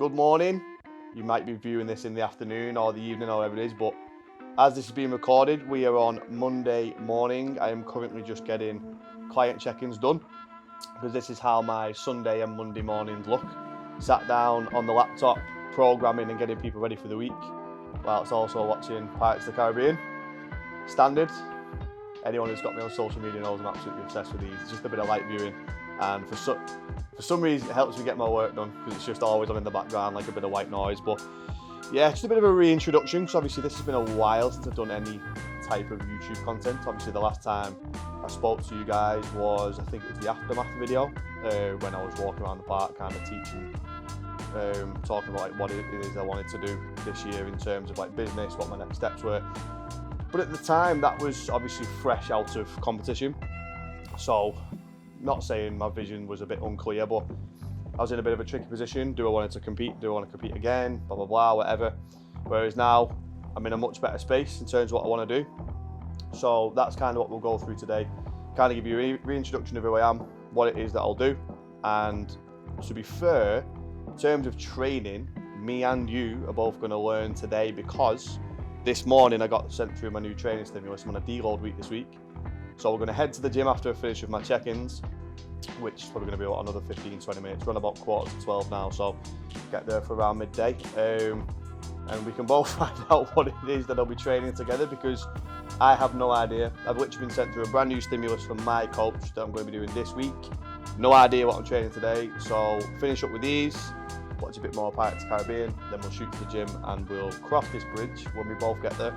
good morning. You might be viewing this in the afternoon or the evening or whatever it is, but as this is being recorded, we are on Monday morning. I am currently just getting client check-ins done because this is how my Sunday and Monday mornings look. Sat down on the laptop, programming and getting people ready for the week, whilst also watching Pirates of the Caribbean. Standard. Anyone who's got me on social media knows I'm absolutely obsessed with these. It's just a bit of light viewing, and for some reason it helps me get my work done because it's just always on in the background, like a bit of white noise. But yeah, just a bit of a reintroduction, because obviously this has been a while since I've done any type of YouTube content. Obviously the last time I spoke to you guys was, I think it was the aftermath video, when I was walking around the park kind of teaching, talking about like what it is I wanted to do this year in terms of like business, what my next steps were. But at the time that was obviously fresh out of competition, so not saying my vision was a bit unclear, but I was in a bit of a tricky position. Do I want to compete? Do I want to compete again? Blah, blah, blah, whatever. Whereas now I'm in a much better space in terms of what I want to do. So that's kind of what we'll go through today. Kind of give you a reintroduction of who I am, what it is that I'll do. And to be fair, in terms of training, me and you are both going to learn today, because this morning I got sent through my new training stimulus. I'm on a deload week this week. So we're going to head to the gym after I finish with my check-ins, which is probably going to be about another 15-20 minutes. We're on about 11:45 now, so get there for around midday. And we can both find out what it is that I'll be training together, because I have no idea. I've literally been sent through a brand new stimulus from my coach that I'm going to be doing this week. No idea what I'm training today, so finish up with these, watch a bit more Pirates of the Caribbean, then we'll shoot to the gym and we'll cross this bridge when we both get there.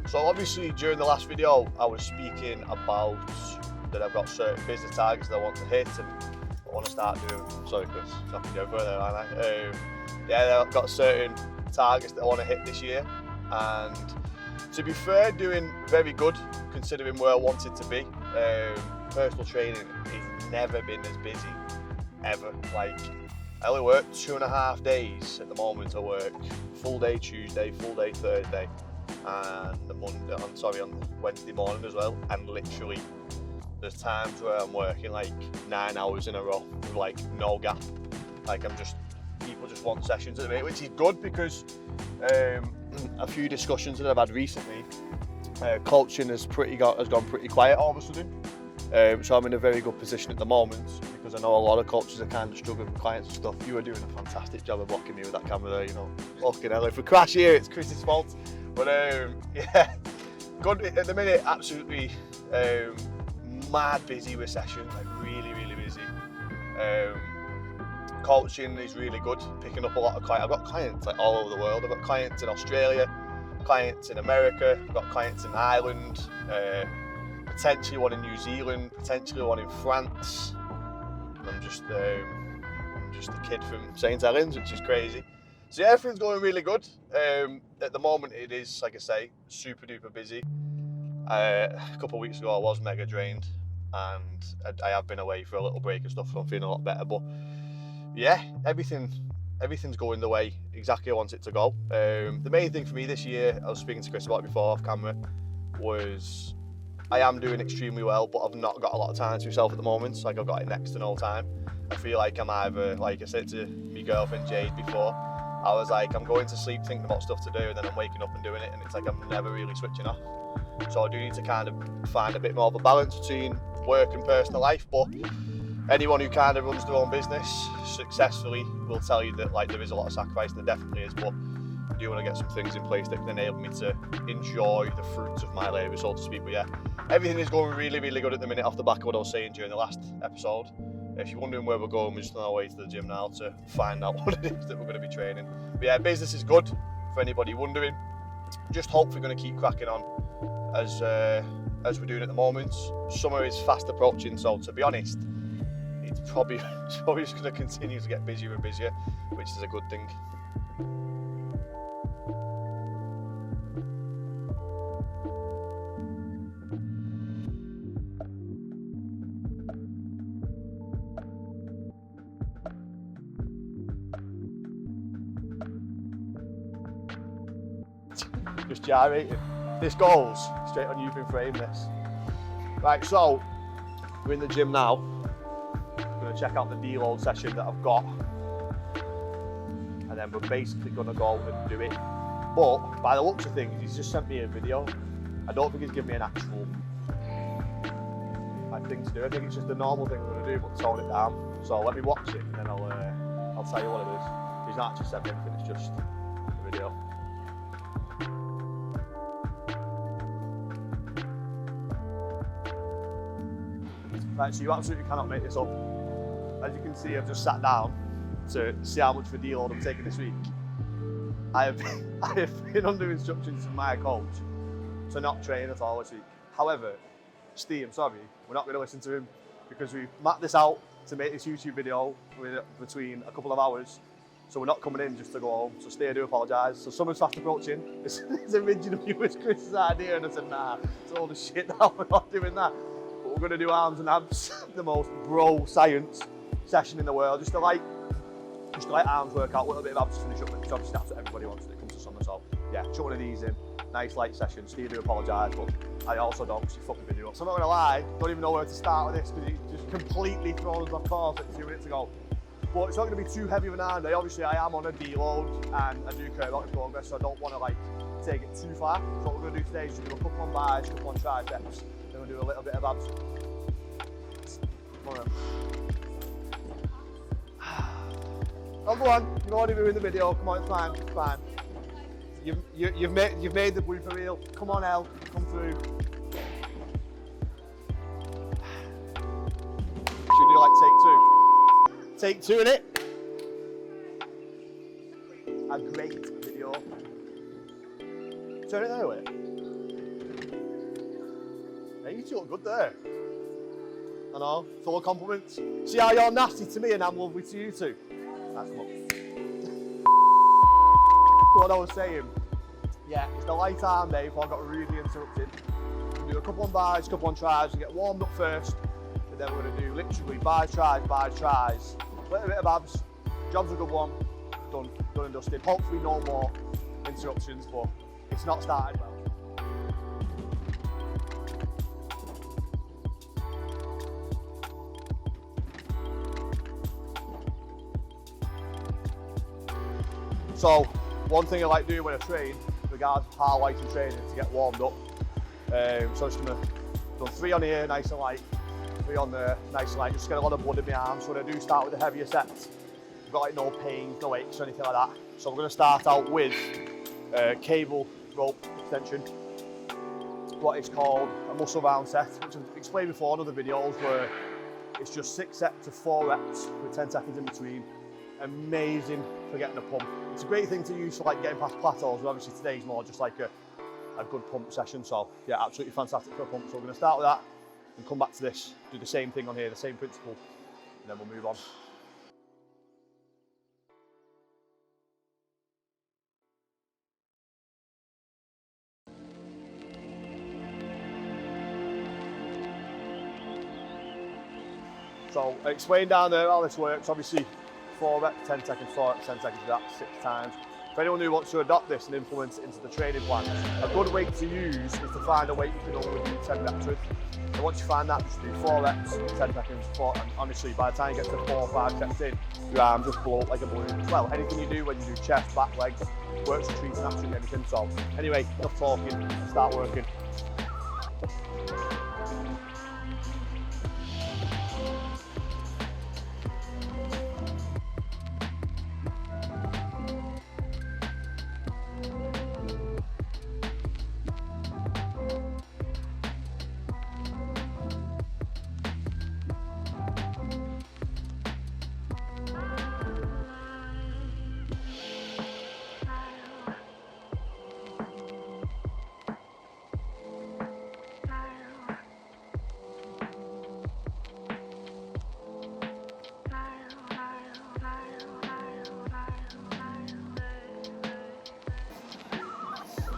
So obviously during the last video I was speaking about that I've got certain business targets that I want to hit, and I want to start doing, sorry Chris, I can go further, aren't I? Yeah, I've got certain targets that I want to hit this year, and to be fair, doing very good considering where I wanted to be. Personal training has never been as busy, ever. Like, I only work 2.5 days at the moment. I work full day Tuesday, full day Thursday, and on Wednesday morning as well. And literally, there's times where I'm working like 9 hours in a row with like no gap. Like people just want sessions at the minute, which is good because a few discussions that I've had recently, coaching has gone pretty quiet all of a sudden. So I'm in a very good position at the moment, because I know a lot of coaches are kind of struggling with clients and stuff. You are doing a fantastic job of blocking me with that camera there, you know. Fucking hell, if we crash here, it's Chris's fault. But yeah, good at the minute. Absolutely mad busy with sessions, like really, really busy. Coaching is really good, picking up a lot of clients. I've got clients like all over the world. I've got clients in Australia, clients in America, I've got clients in Ireland, potentially one in New Zealand, potentially one in France. And I'm just a kid from St Helens, which is crazy. So yeah, everything's going really good. At the moment it is, like I say, super duper busy. A couple of weeks ago I was mega drained, and I have been away for a little break and stuff, so I'm feeling a lot better. But yeah, everything's going the way exactly I want it to go. The main thing for me this year, I was speaking to Chris about it before off camera, was I am doing extremely well, but I've not got a lot of time to myself at the moment. Like, I've got it next to no time. I feel like I'm either, like I said to my girlfriend Jade before, I was like, I'm going to sleep thinking about stuff to do, and then I'm waking up and doing it, and it's like I'm never really switching off. So I do need to kind of find a bit more of a balance between work and personal life. But anyone who kind of runs their own business successfully will tell you that like there is a lot of sacrifice, and there definitely is, but I do want to get some things in place that can enable me to enjoy the fruits of my labour, so to speak. But yeah, everything is going really, really good at the minute, off the back of what I was saying during the last episode. If you're wondering where we're going, we're just on our way to the gym now to find out what it is that we're going to be training. But yeah, business is good, for anybody wondering. Just hopefully going to keep cracking on as we're doing at the moment. Summer is fast approaching, so to be honest, it's probably just going to continue to get busier and busier, which is a good thing. Just gyrating. This goes straight on. You've been framed this. Right, so we're in the gym now. I'm going to to check out the deload session that I've got, and then we're basically going to go and do it. But by the looks of things, he's just sent me a video. I don't think he's given me an actual thing to do. I think it's just a normal thing we're going to do, but tone it down. So let me watch it, and then I'll tell you what it is. He's not actually sent me anything, it's just a video. Right, so you absolutely cannot make this up. As you can see, I've just sat down to see how much of a deload I'm taking this week. I have been under instructions from my coach to not train at all this week. However, Steve, I'm sorry, we're not going to listen to him because we've mapped this out to make this YouTube video between a couple of hours. So we're not coming in just to go home. So Steve, I do apologise. So someone's fast approaching. This originally was Chris's idea, and I said, nah, it's all the shit now, we're not doing that. But we're going to do arms and abs, the most bro science session in the world, just to like arms workout, a little bit of abs to finish up with, because obviously that's what everybody wants when it comes to summer. So yeah, chuck one of these in, nice light session. Steve, I do apologise, but I also don't, because you fucked the video up. So I'm not going to lie, don't even know where to start with this, because you just completely thrown us off course like 2 minutes ago. But it's not going to be too heavy of an arm day. Obviously I am on a deload, and I do care about the progress, so I don't want to like take it too far. So what we're going to do today is just do a couple on bis, couple on triceps, then we'll do a little bit of abs. Come on then. Oh, go on, you've already ruined the video. Come on, it's fine, it's fine. You've made the blooper reel. Come on, El, come through. Should we do like take two in it? A great video. Turn it that way. Yeah, you two look good there. I know, full of compliments. See how you're nasty to me and I'm lovely to you too? That's much. What I was saying, yeah, it's the light arm day before I got really interrupted. We'll do a couple on bis, couple on tries, and get warmed up first, and then we're going to do literally bis, tries, a little bit of abs. Job's a good one, done and dusted. Hopefully no more interruptions, but it's not started well. So, one thing I like doing when I train, with regards to highlighting training, is to get warmed up. So I'm just going to do 3 on here, nice and light, 3 on there, nice and light, just get a lot of blood in my arms. So when I do start with the heavier sets, I've got like no pains, no aches or anything like that. So we're going to start out with cable rope extension, what is called a muscle round set, which I've explained before in other videos, where it's just 6 sets of 4 reps with 10 seconds in between. Amazing for getting a pump. It's a great thing to use for like getting past plateaus, but obviously today's more just like a good pump session. So yeah, absolutely fantastic for a pump. So we're going to start with that and come back to this, do the same thing on here, the same principle, and then we'll move on. So I explained down there how this works. Obviously 4 reps, 10 seconds, 4 reps, 10 seconds, do that 6 times. For anyone who wants to adopt this and implement it into the training plan, a good weight to use is to find a weight you can only do 10 reps with. And once you find that, just do 4 reps, 10 seconds, 4, and honestly, by the time you get to 4 or 5 sets in, your arm just blow up like a balloon. Well, anything you do when you do chest, back, legs, works for treating absolutely anything. So anyway, enough talking, start working.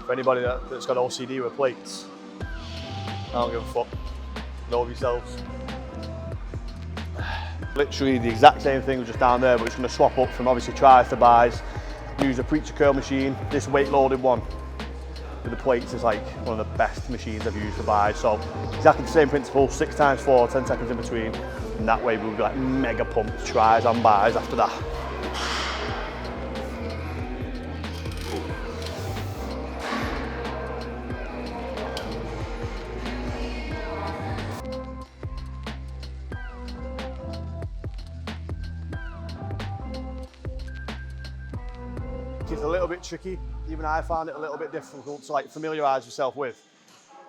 For anybody that's got OCD with plates, I don't give a fuck. Know yourselves. Literally the exact same thing, just down there, but it's going to swap up from obviously tries to bis. Use a preacher curl machine. This weight loaded one with the plates is like one of the best machines I've used for bis. So exactly the same principle, 6 times 4, 10 seconds in between. And that way we'll be like mega pumped tries and bars after that. It's a little bit tricky. Even I found it a little bit difficult to like familiarise yourself with.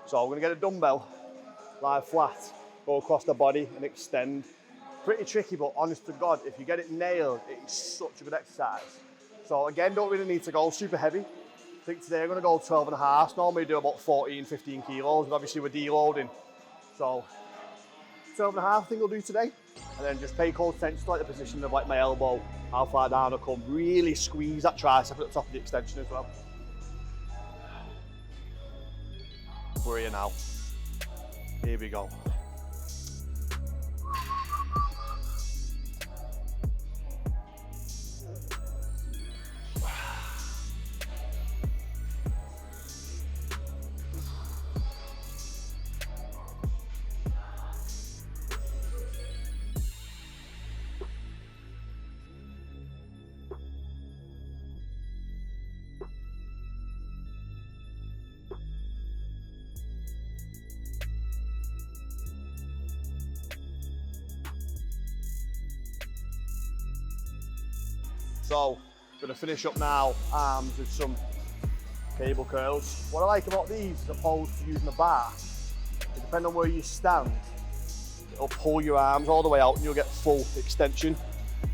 So I'm going to get a dumbbell, lie flat, go across the body and extend. Pretty tricky, but honest to God, if you get it nailed, it's such a good exercise. So again, don't really need to go super heavy. I think today I'm going to go 12 and a half. Normally do about 14, 15 kilos, but obviously we're deloading. So 12 and a half I think I'll do today. And then just pay close attention to like the position of like my elbow, how far down I come. Really squeeze that tricep at the top of the extension as well. We're here now. Here we go. So, I'm going to finish up now, arms with some cable curls. What I like about these, as opposed to using a bar, is depending on where you stand, it'll pull your arms all the way out and you'll get full extension.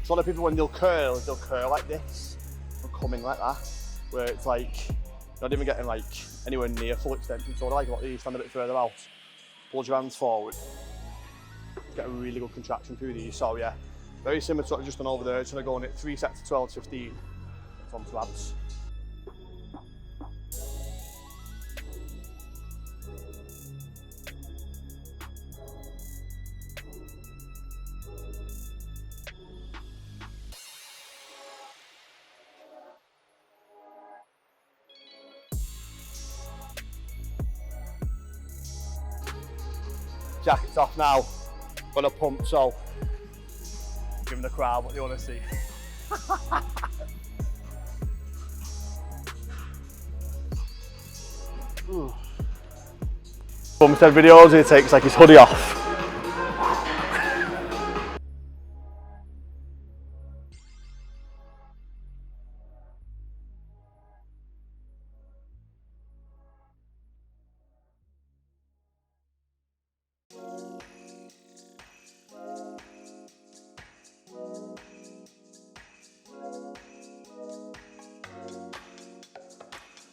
So a lot of people, when they'll curl like this, and come in like that, where it's like, you're not even getting like anywhere near full extension. So what I like about these, stand a bit further out, pull your hands forward, get a really good contraction through these. So yeah. Very similar to what I've just done over there. It's going to go in at 3 sets of 12 to 15. It's on to abs. Jacket's off now. Gonna pump, so giving the crowd what they want to see. Bumstead videos, he takes like his hoodie off.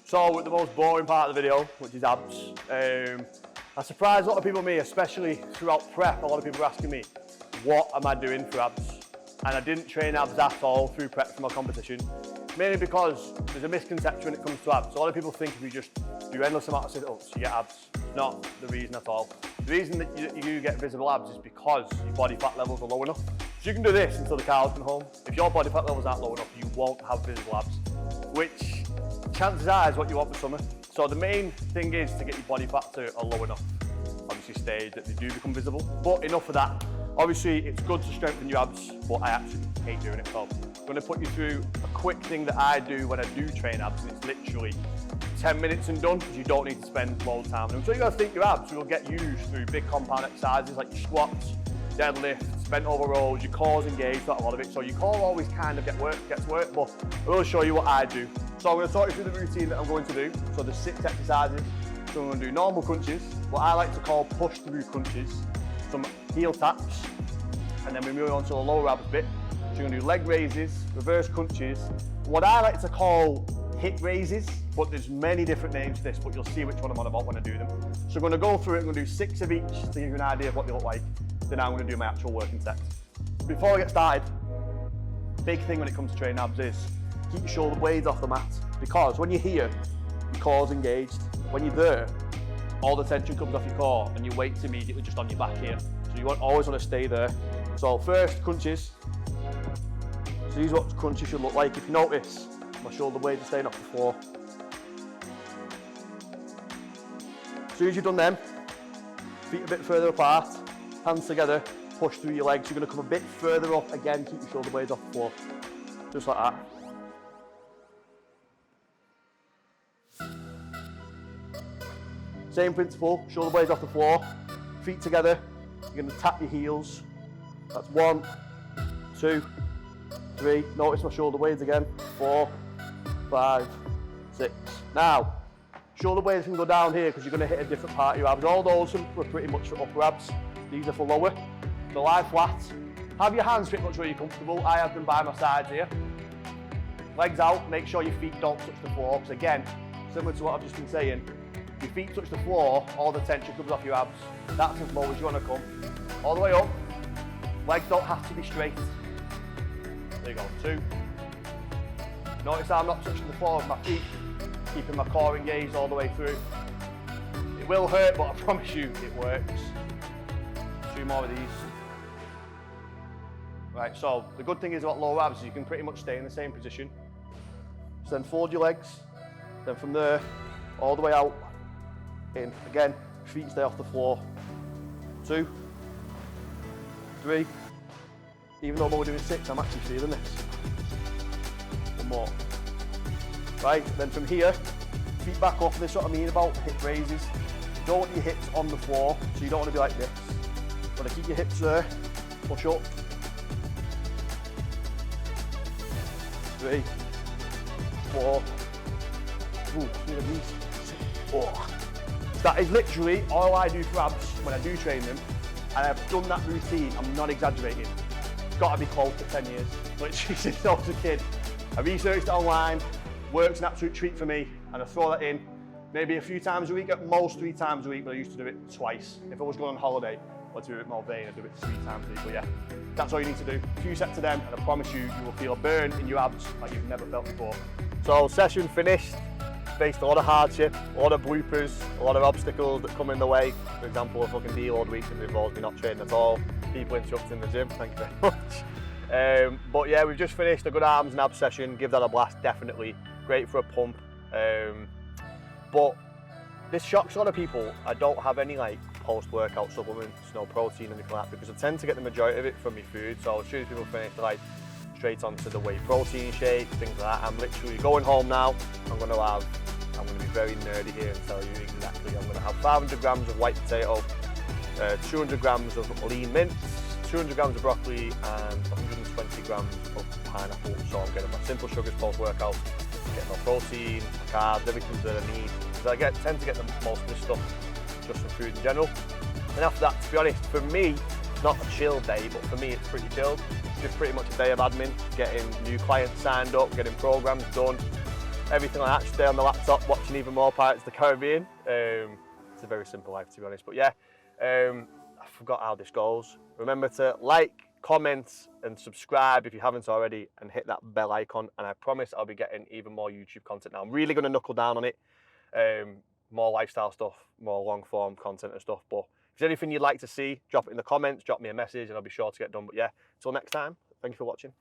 So with the most boring part of the video, which is abs, I surprised a lot of people, me, especially throughout prep. A lot of people were asking me, what am I doing for abs? And I didn't train abs at all through prep for my competition, mainly because there's a misconception when it comes to abs. A lot of people think if you just do endless amount of sit-ups, you get abs. It's not the reason at all. The reason that you get visible abs is because your body fat levels are low enough. So you can do this until the cows come home. If your body fat levels aren't low enough, you won't have visible abs, which chances are is what you want for summer. So the main thing is to get your body fat to a low enough, obviously, stage that they do become visible. But enough of that. Obviously, it's good to strengthen your abs, but I actually hate doing it. So I'm going to put you through a quick thing that I do when I do train abs, and it's literally 10 minutes and done, because you don't need to spend loads of time. And until you guys think your abs will get used through big compound exercises like your squats, deadlifts, bent over rows, your core's engaged, not a lot of it. So your core always kind of gets work, but I will show you what I do. So I'm going to talk you through the routine that I'm going to do. So there's 6 exercises. So I'm going to do normal crunches, what I like to call push through crunches, some heel taps, and then we move on to the lower abs bit. So you're going to do leg raises, reverse crunches, what I like to call hip raises, but there's many different names to this, but you'll see which one I'm on about when I do them. So I'm going to go through it, I'm going to do 6 of each to give you an idea of what they look like. Then I'm going to do my actual working sets. Before I get started, big thing when it comes to training abs is keep your shoulder blades off the mat, because when you're here, your core's engaged. When you're there, all the tension comes off your core and your weight's immediately just on your back here. So you always want to stay there. So first, crunches. So these are what crunches should look like. If you notice, my shoulder blades are staying off the floor. As soon as you've done them, feet a bit further apart, hands together, push through your legs. You're going to come a bit further up. Again, keep your shoulder blades off the floor. Just like that. Same principle, shoulder blades off the floor, feet together. You're going to tap your heels. That's 1, 2, 3. Notice my shoulder blades again. 4, 5, 6. Now, shoulder blades can go down here because you're going to hit a different part of your abs. All those are pretty much for upper abs. These are for lower. So lie flat. Have your hands pretty much where you're comfortable. I have them by my sides here. Legs out. Make sure your feet don't touch the floor. Because again, similar to what I've just been saying, your feet touch the floor, all the tension comes off your abs. That's as low as you want to come. All the way up. Legs don't have to be straight. There you go. 2. Notice how I'm not touching the floor with my feet. Keeping my core engaged all the way through. It will hurt, but I promise you it works. 2 more of these. Right, so the good thing is about lower abs is you can pretty much stay in the same position. So then fold your legs. Then from there, all the way out. In. Again, feet stay off the floor. 2, 3. Even though we're doing 6, I'm actually feeling this. 1 more. Right, then from here, feet back up. This is what I mean about hip raises. You don't want your hips on the floor, so you don't want to be like this. You want to keep your hips there, push up. 3, 4. Ooh, need a these. 4. That is literally all I do for abs when I do train them, and I've done that routine, I'm not exaggerating. It's got to be close to 10 years, literally since I was a kid. I researched it online, works an absolute treat for me, and I throw that in maybe a few times a week, at most 3 times a week, but I used to do it twice. If I was going on holiday, or to be a bit more vain, I'd do it 3 times a week, but yeah, that's all you need to do. A few sets of them, and I promise you, you will feel a burn in your abs like you've never felt before. So session finished. Faced a lot of hardship, a lot of bloopers, a lot of obstacles that come in the way. For example, a fucking deload week that involves me not training at all. People interrupting the gym, thank you very much. But yeah, we've just finished a good arms and abs session. Give that a blast, definitely. Great for a pump. But this shocks a lot of people. I don't have any like post-workout supplements, no protein, anything like that, because I tend to get the majority of it from my food. So as soon as people finish, they're like straight onto the whey protein shake, things like that. I'm literally going home now. I'm going to be very nerdy here and tell you exactly. I'm going to have 500 grams of white potato, 200 grams of lean mince, 200 grams of broccoli, and 120 grams of pineapple. So I'm getting my simple sugars post-workout, getting my protein, my carbs, everything that I need. Because I tend to get most of this stuff just from food in general. And after that, to be honest, for me, it's not a chill day, but for me it's pretty chilled. Just pretty much a day of admin, getting new clients signed up, getting programs done, everything like that. Stay on the laptop watching even more Pirates of the Caribbean. It's a very simple life, to be honest. But yeah, I forgot how this goes. Remember to like, comment and subscribe if you haven't already, and hit that bell icon, and I promise I'll be getting even more YouTube content now. I'm really going to knuckle down on it. More lifestyle stuff, more long form content and stuff. But if there's anything you'd like to see, drop it in the comments, drop me a message and I'll be sure to get done. But yeah, until next time, thank you for watching.